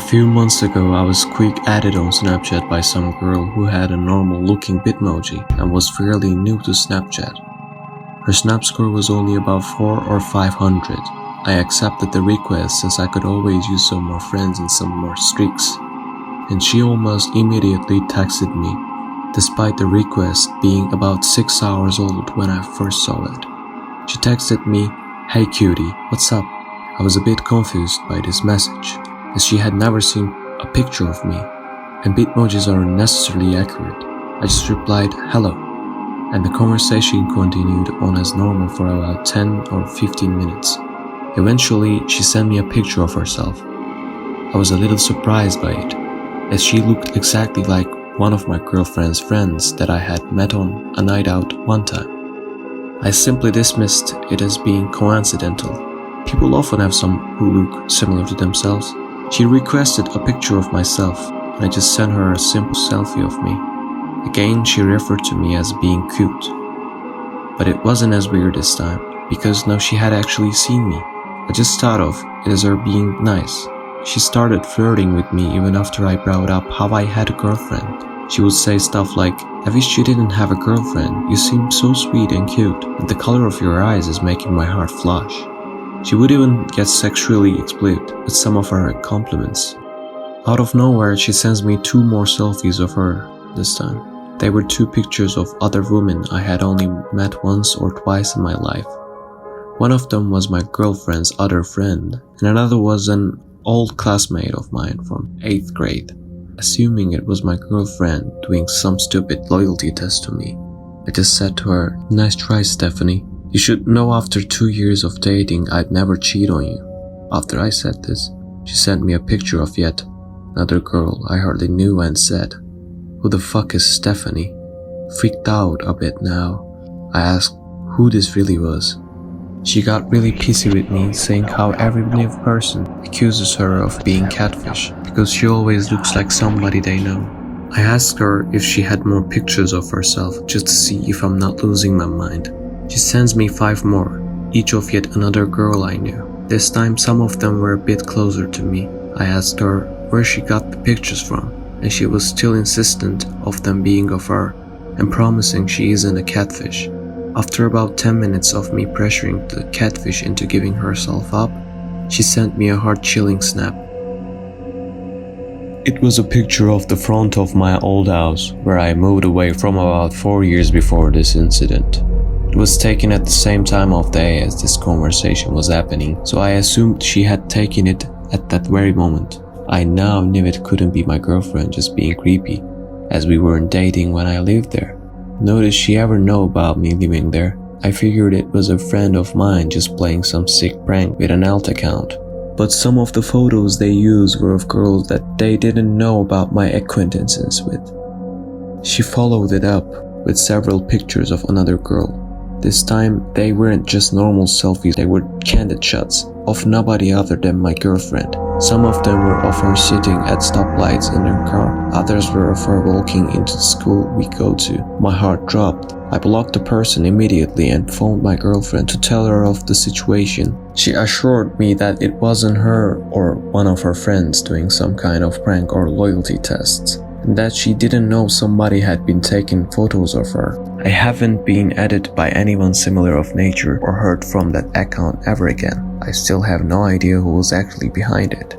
few months ago, I was quick added on Snapchat by some girl who had a normal looking Bitmoji and was fairly new to Snapchat. Her snap score was only about 4 or 500. I accepted the request since I could always use some more friends and some more streaks. And she almost immediately texted me, despite the request being about 6 hours old when I first saw it. She texted me, "Hey cutie, what's up?" I was a bit confused by this message, as she had never seen a picture of me, and Bitmojis aren't necessarily accurate. I just replied, "Hello," and the conversation continued on as normal for about 10 or 15 minutes. Eventually, she sent me a picture of herself. I was a little surprised by it, as she looked exactly like one of my girlfriend's friends that I had met on a night out one time. I simply dismissed it as being coincidental. People often have some who look similar to themselves. She requested a picture of myself, and I just sent her a simple selfie of me. Again, she referred to me as being cute. But it wasn't as weird this time, because now she had actually seen me. I just thought of it as her being nice. She started flirting with me even after I brought up how I had a girlfriend. She would say stuff like, "I wish you didn't have a girlfriend, you seem so sweet and cute, and the color of your eyes is making my heart flush." She would even get sexually explicit with some of her compliments. Out of nowhere, she sends me 2 more selfies of her this time. They were 2 pictures of other women I had only met once or twice in my life. One of them was my girlfriend's other friend, and another was an old classmate of mine from 8th grade. Assuming it was my girlfriend doing some stupid loyalty test to me, I just said to her, "Nice try, Stephanie. You should know after 2 years of dating I'd never cheat on you." After I said this, she sent me a picture of yet another girl I hardly knew and said, "Who the fuck is Stephanie?" Freaked out a bit now, I asked who this really was. She got really pissy with me, saying how every new person accuses her of being catfish because she always looks like somebody they know. I asked her if she had more pictures of herself just to see if I'm not losing my mind. She sends me 5 more, each of yet another girl I knew. This time some of them were a bit closer to me. I asked her where she got the pictures from, and she was still insistent of them being of her and promising she isn't a catfish. After about 10 minutes of me pressuring the catfish into giving herself up, she sent me a heart-chilling snap. It was a picture of the front of my old house, where I moved away from about 4 years before this incident. It was taken at the same time of day as this conversation was happening, so I assumed she had taken it at that very moment. I now knew it couldn't be my girlfriend just being creepy, as we weren't dating when I lived there. Nor did she ever know about me living there. I figured it was a friend of mine just playing some sick prank with an alt account. But some of the photos they used were of girls that they didn't know about my acquaintances with. She followed it up with several pictures of another girl. This time, they weren't just normal selfies, they were candid shots of nobody other than my girlfriend. Some of them were of her sitting at stoplights in her car, others were of her walking into the school we go to. My heart dropped. I blocked the person immediately and phoned my girlfriend to tell her of the situation. She assured me that it wasn't her or one of her friends doing some kind of prank or loyalty tests, and that she didn't know somebody had been taking photos of her. I haven't been added by anyone similar of nature or heard from that account ever again. I still have no idea who was actually behind it.